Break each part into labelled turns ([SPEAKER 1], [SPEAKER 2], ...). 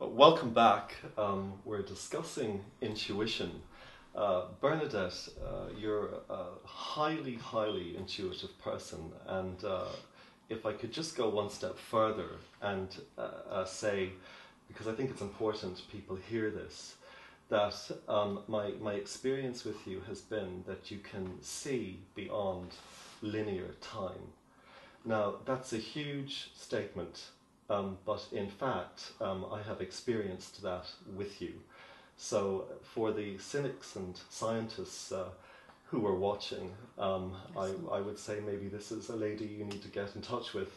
[SPEAKER 1] Welcome back. We're discussing intuition. Bernadette, you're a highly, highly intuitive person, and if I could just go one step further and say, because I think it's important people hear this, that my experience with you has been that you can see beyond linear time. Now, that's a huge statement. But in fact, I have experienced that with you. So for the cynics and scientists who are watching, I would say maybe this is a lady you need to get in touch with.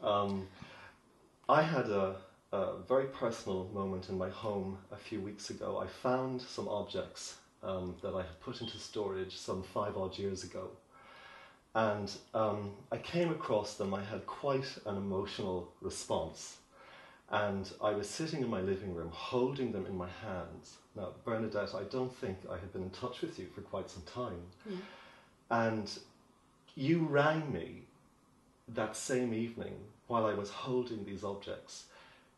[SPEAKER 1] I had a very personal moment in my home a few weeks ago. I found some objects that I had put into storage some 5 odd years ago. And I came across them. I had quite an emotional response. And I was sitting in my living room holding them in my hands. Now, Bernadette, I don't think I had been in touch with you for quite some time. Yeah. And you rang me that same evening while I was holding these objects.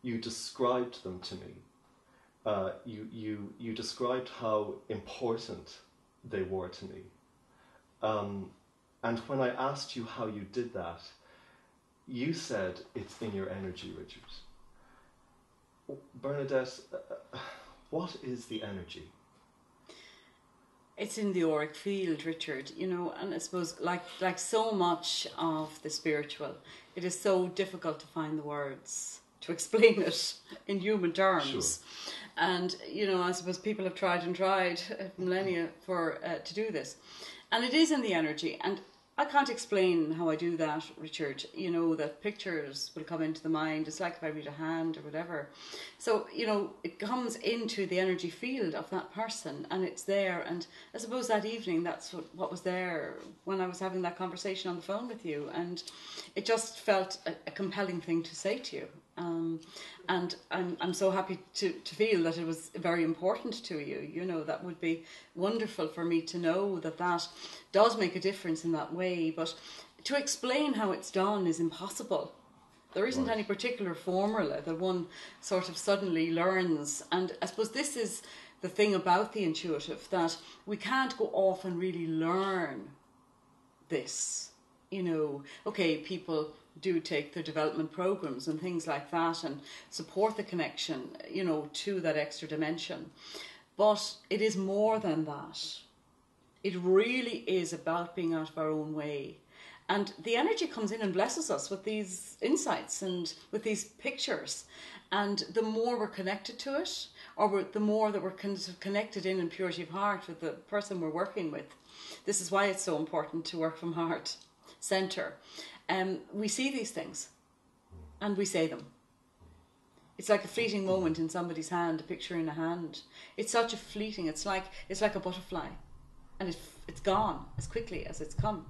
[SPEAKER 1] You described them to me. You described how important they were to me. And when I asked you how you did that, you said it's in your energy, Richard. Bernadette, what is the energy?
[SPEAKER 2] It's in the auric field, Richard, you know, and I suppose like so much of the spiritual, it is so difficult to find the words to explain it in human terms. Sure. And, you know, I suppose people have tried and tried millennia to do this. And it is in the energy, and I can't explain how I do that, Richard. You know, that pictures will come into the mind. It's like if I read a hand or whatever. So, you know, it comes into the energy field of that person and it's there. And I suppose that evening, that's what was there when I was having that conversation on the phone with you. And it just felt a compelling thing to say to you. And I'm so happy to feel that it was very important to you. You know, that would be wonderful for me to know that does make a difference in that way. But to explain how it's done is impossible. There isn't any particular formula that one sort of suddenly learns. And I suppose this is the thing about the intuitive, that we can't go off and really learn this. You know, okay, people do take their development programs and things like that and support the connection, you know, to that extra dimension. But it is more than that. It really is about being out of our own way. And the energy comes in and blesses us with these insights and with these pictures. And the more we're connected to it, or the more that we're connected in purity of heart with the person we're working with. This is why it's so important to work from heart center. We see these things and we say them. It's like a fleeting moment in somebody's hand, a picture in a hand. It's such a fleeting, it's like a butterfly, and it's gone as quickly as it's come.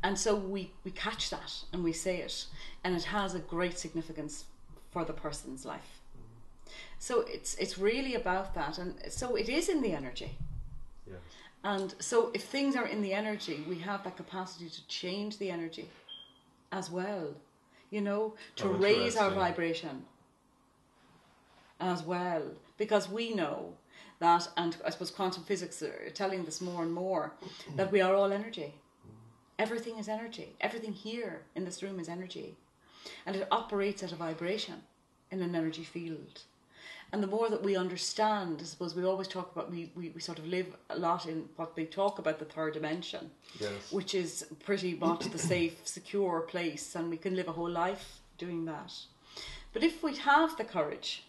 [SPEAKER 2] And so we catch that and we say it, and it has a great significance for the person's life. So it's really about that, and so it is in the energy. Yes. And so if things are in the energy, we have that capacity to change the energy as well, you know, to raise our vibration as well, because we know that, and I suppose quantum physics are telling this more and more, that we are all energy. Everything is energy. Everything here in this room is energy, and it operates at a vibration in an energy field. And the more that we understand, I suppose we always talk about, we sort of live a lot in what they talk about, the third dimension, yes, which is pretty much the safe, secure place, and we can live a whole life doing that. But if we have the courage,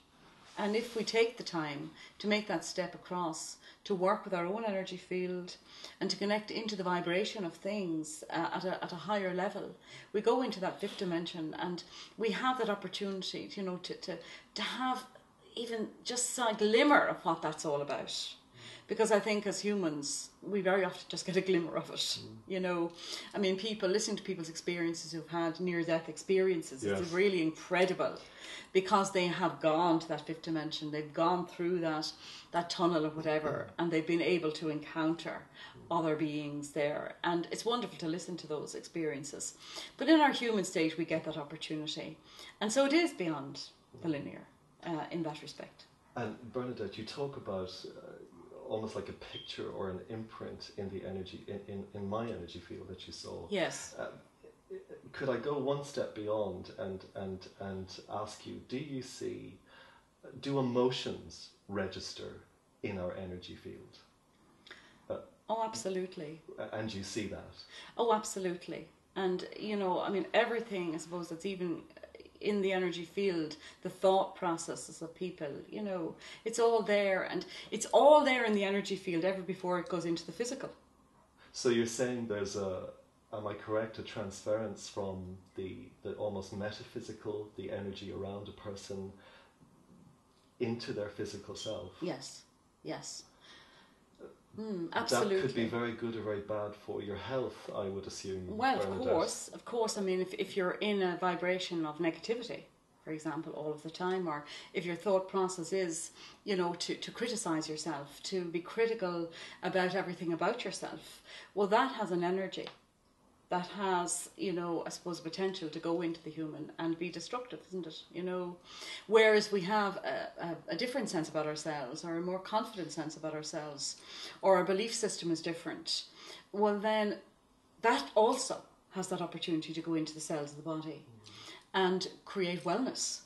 [SPEAKER 2] and if we take the time to make that step across, to work with our own energy field, and to connect into the vibration of things at a higher level, we go into that fifth dimension, and we have that opportunity, you know, to have even just a glimmer of what that's all about. Because I think as humans, we very often just get a glimmer of it. You know, I mean, listening to people's experiences who've had near-death experiences, yes, it's really incredible, because they have gone to that fifth dimension, they've gone through that tunnel or whatever, and they've been able to encounter other beings there. And it's wonderful to listen to those experiences. But in our human state, we get that opportunity. And so it is beyond the linear. in that respect.
[SPEAKER 1] And Bernadette, you talk about almost like a picture or an imprint in the energy, in my energy field that you saw.
[SPEAKER 2] Yes.
[SPEAKER 1] Could I go one step beyond and ask you, do emotions register in our energy field?
[SPEAKER 2] Oh, absolutely.
[SPEAKER 1] And you see that?
[SPEAKER 2] Oh, absolutely. And, I mean, everything, I suppose, that's even in the energy field, the thought processes of people, it's all there. And it's all there in the energy field ever before it goes into the physical.
[SPEAKER 1] So you're saying there's am I correct, a transference from the almost metaphysical, the energy around a person, into their physical self?
[SPEAKER 2] Yes. Absolutely.
[SPEAKER 1] That could be very good or very bad for your health, I would assume.
[SPEAKER 2] Well, of course. I mean, if you're in a vibration of negativity, for example, all of the time, or if your thought process is, to criticize yourself, to be critical about everything about yourself, well, that has an energy. That has, I suppose, potential to go into the human and be destructive, isn't it? Whereas we have a different sense about ourselves, or a more confident sense about ourselves, or our belief system is different, well then that also has that opportunity to go into the cells of the body and create wellness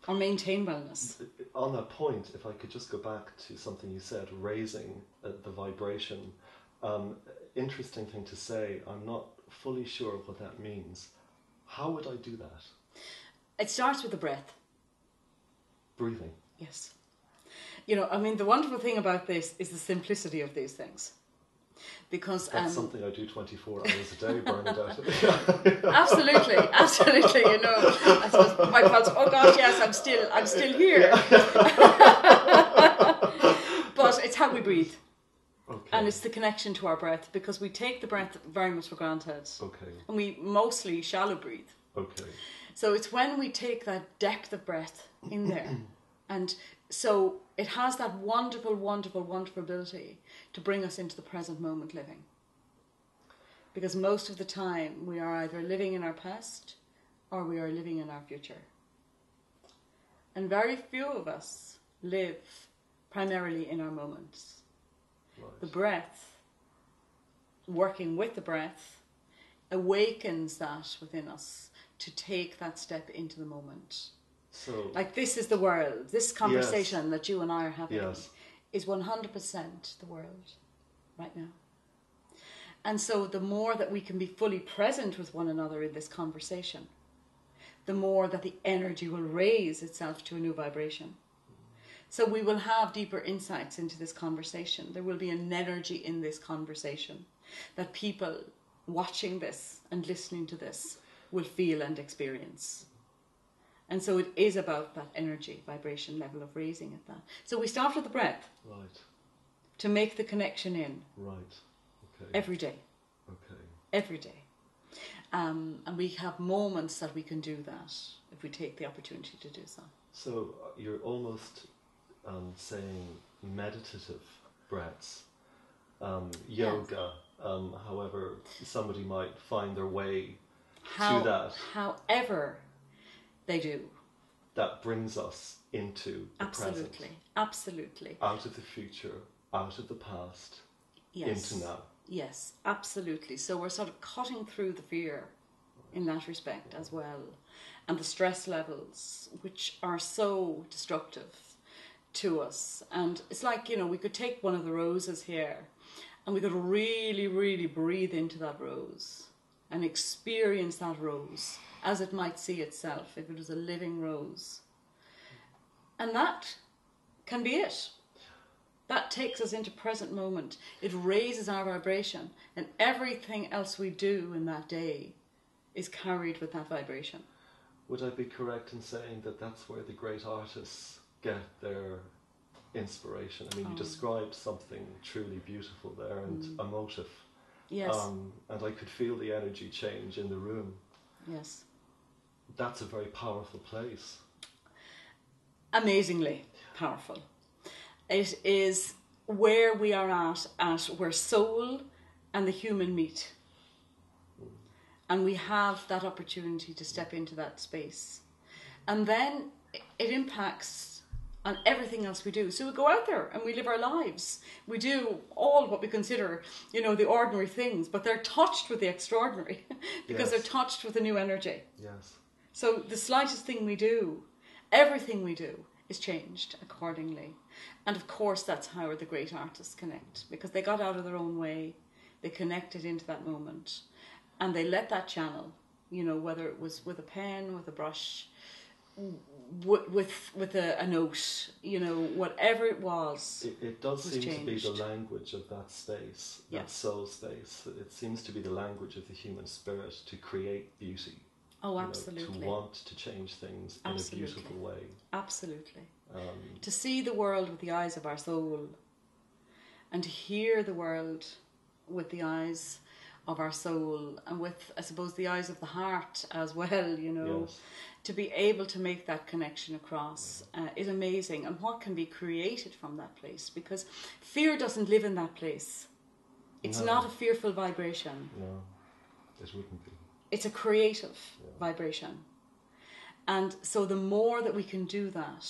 [SPEAKER 2] or maintain wellness.
[SPEAKER 1] On that point, if I could just go back to something you said, raising the vibration, interesting thing to say, I'm not fully sure of what that means. How would I do that?
[SPEAKER 2] It starts with the breath.
[SPEAKER 1] Breathing.
[SPEAKER 2] Yes. I mean, the wonderful thing about this is the simplicity of these things. Because
[SPEAKER 1] that's something I do 24 hours a day, Bernadette.
[SPEAKER 2] Absolutely. I suppose my thoughts, oh gosh, yes, I'm still here. But it's how we breathe.
[SPEAKER 1] Okay.
[SPEAKER 2] And it's the connection to our breath, because we take the breath very much for granted.
[SPEAKER 1] Okay.
[SPEAKER 2] And we mostly shallow breathe.
[SPEAKER 1] Okay.
[SPEAKER 2] So it's when we take that depth of breath in there. And so it has that wonderful, wonderful, wonderful ability to bring us into the present moment living. Because most of the time we are either living in our past or we are living in our future. And very few of us live primarily in our moments.
[SPEAKER 1] Right.
[SPEAKER 2] The breath, working with the breath, awakens that within us to take that step into the moment.
[SPEAKER 1] So,
[SPEAKER 2] like, this is the world. This conversation that you and I are having is 100% the world right now. And so the more that we can be fully present with one another in this conversation, the more that the energy will raise itself to a new vibration. So we will have deeper insights into this conversation. There will be an energy in this conversation that people watching this and listening to this will feel and experience. And so it is about that energy, vibration level of raising it. So we start with the breath.
[SPEAKER 1] Right.
[SPEAKER 2] To make the connection in.
[SPEAKER 1] Right. Okay.
[SPEAKER 2] Every day.
[SPEAKER 1] Okay.
[SPEAKER 2] Every day. And we have moments that we can do that if we take the opportunity to do so.
[SPEAKER 1] So you're almost saying meditative breaths, yoga, however somebody might find their way to that.
[SPEAKER 2] However they do.
[SPEAKER 1] That brings us into the present.
[SPEAKER 2] Absolutely.
[SPEAKER 1] Out of the future, out of the past, into now.
[SPEAKER 2] Yes, absolutely. So we're sort of cutting through the fear in that respect as well. And the stress levels, which are so destructive to us. And it's like, we could take one of the roses here and we could really, really breathe into that rose and experience that rose as it might see itself if it was a living rose. And that can be it. That takes us into present moment. It raises our vibration, and everything else we do in that day is carried with that vibration.
[SPEAKER 1] Would I be correct in saying that that's where the great artists get their inspiration? I mean, you described something truly beautiful there and emotive.
[SPEAKER 2] Yes.
[SPEAKER 1] And I could feel the energy change in the room.
[SPEAKER 2] Yes.
[SPEAKER 1] That's a very powerful place.
[SPEAKER 2] Amazingly powerful. It is where we are at where soul and the human meet. And we have that opportunity to step into that space. And then it impacts and everything else we do. So we go out there and we live our lives. We do all what we consider, the ordinary things, but they're touched with the extraordinary because they're touched with a new energy.
[SPEAKER 1] Yes.
[SPEAKER 2] So the slightest thing we do, everything we do, is changed accordingly. And of course that's how the great artists connect, because they got out of their own way, they connected into that moment, and they let that channel, whether it was with a pen, with a brush, with a note, whatever it was.
[SPEAKER 1] It does seem
[SPEAKER 2] changed.
[SPEAKER 1] to be the language of that space, that soul space. It seems to be the language of the human spirit to create beauty.
[SPEAKER 2] Oh, absolutely.
[SPEAKER 1] To want to change things in a beautiful way.
[SPEAKER 2] Absolutely. To see the world with the eyes of our soul, and to hear the world with the eyes of our soul, and with, I suppose, the eyes of the heart as well,
[SPEAKER 1] Yes.
[SPEAKER 2] To be able to make that connection across is amazing. And what can be created from that place, because fear doesn't live in that place. It's not a fearful vibration.
[SPEAKER 1] No, it wouldn't be.
[SPEAKER 2] It's a creative vibration. And so the more that we can do that,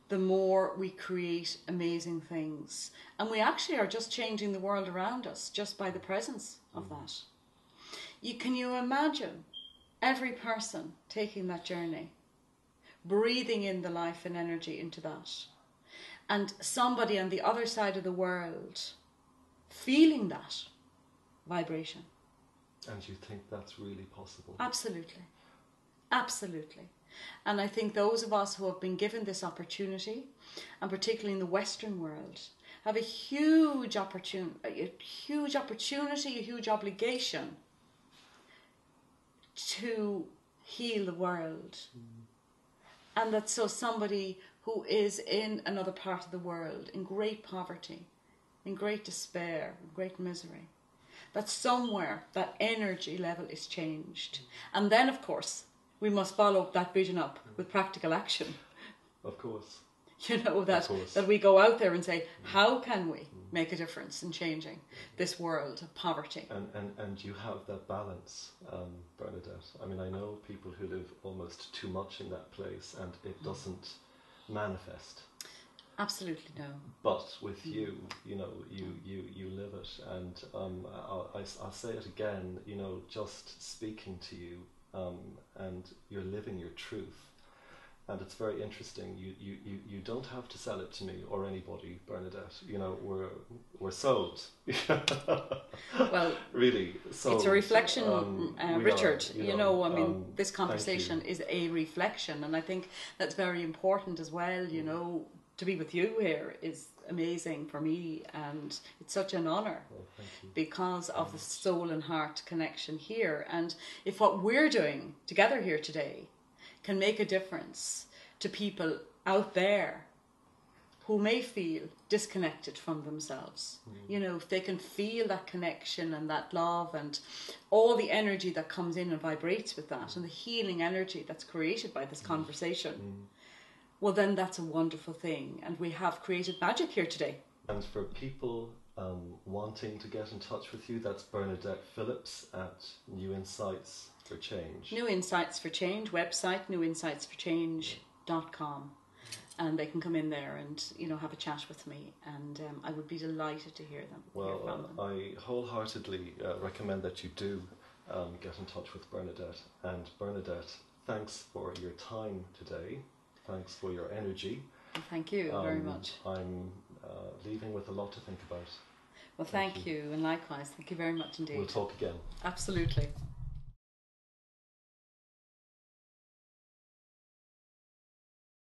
[SPEAKER 2] the more we create amazing things. And we actually are just changing the world around us just by the presence of that. Can you imagine every person taking that journey, breathing in the life and energy into that, and somebody on the other side of the world feeling that vibration?
[SPEAKER 1] And you think that's really possible?
[SPEAKER 2] Absolutely. Absolutely. And I think those of us who have been given this opportunity, and particularly in the Western world, have a huge opportunity, a huge obligation to heal the world. And that so somebody who is in another part of the world, in great poverty, in great despair, in great misery, that somewhere that energy level is changed. And then, of course, we must follow that vision up with practical action.
[SPEAKER 1] Of course.
[SPEAKER 2] That we go out there and say, how can we make a difference in changing this world of poverty?
[SPEAKER 1] And you have that balance, Bernadette. I mean, I know people who live almost too much in that place and it doesn't manifest.
[SPEAKER 2] Absolutely no.
[SPEAKER 1] But with you, you live it, and I'll say it again. Just speaking to you, and you're living your truth, and it's very interesting. You don't have to sell it to me or anybody, Bernadette. We're sold.
[SPEAKER 2] Well,
[SPEAKER 1] really, sold.
[SPEAKER 2] It's a reflection, Richard. This conversation is a reflection, and I think that's very important as well. To be with you here is amazing for me, and it's such an honour because of the soul and heart connection here. And if what we're doing together here today can make a difference to people out there who may feel disconnected from themselves, if they can feel that connection and that love and all the energy that comes in and vibrates with that, and the healing energy that's created by this conversation, well, then that's a wonderful thing, and we have created magic here today. And
[SPEAKER 1] for people wanting to get in touch with you, that's Bernadette Phillips at New Insights for Change.
[SPEAKER 2] New Insights for Change website, newinsightsforchange.com, and they can come in there and have a chat with me, and I would be delighted to hear them.
[SPEAKER 1] Well, I wholeheartedly recommend that you do get in touch with Bernadette. And Bernadette, thanks for your time today. Thanks for your energy.
[SPEAKER 2] Thank you very much.
[SPEAKER 1] I'm leaving with a lot to think about.
[SPEAKER 2] Well, thank you, and likewise. Thank you very much indeed.
[SPEAKER 1] We'll talk again.
[SPEAKER 2] Absolutely.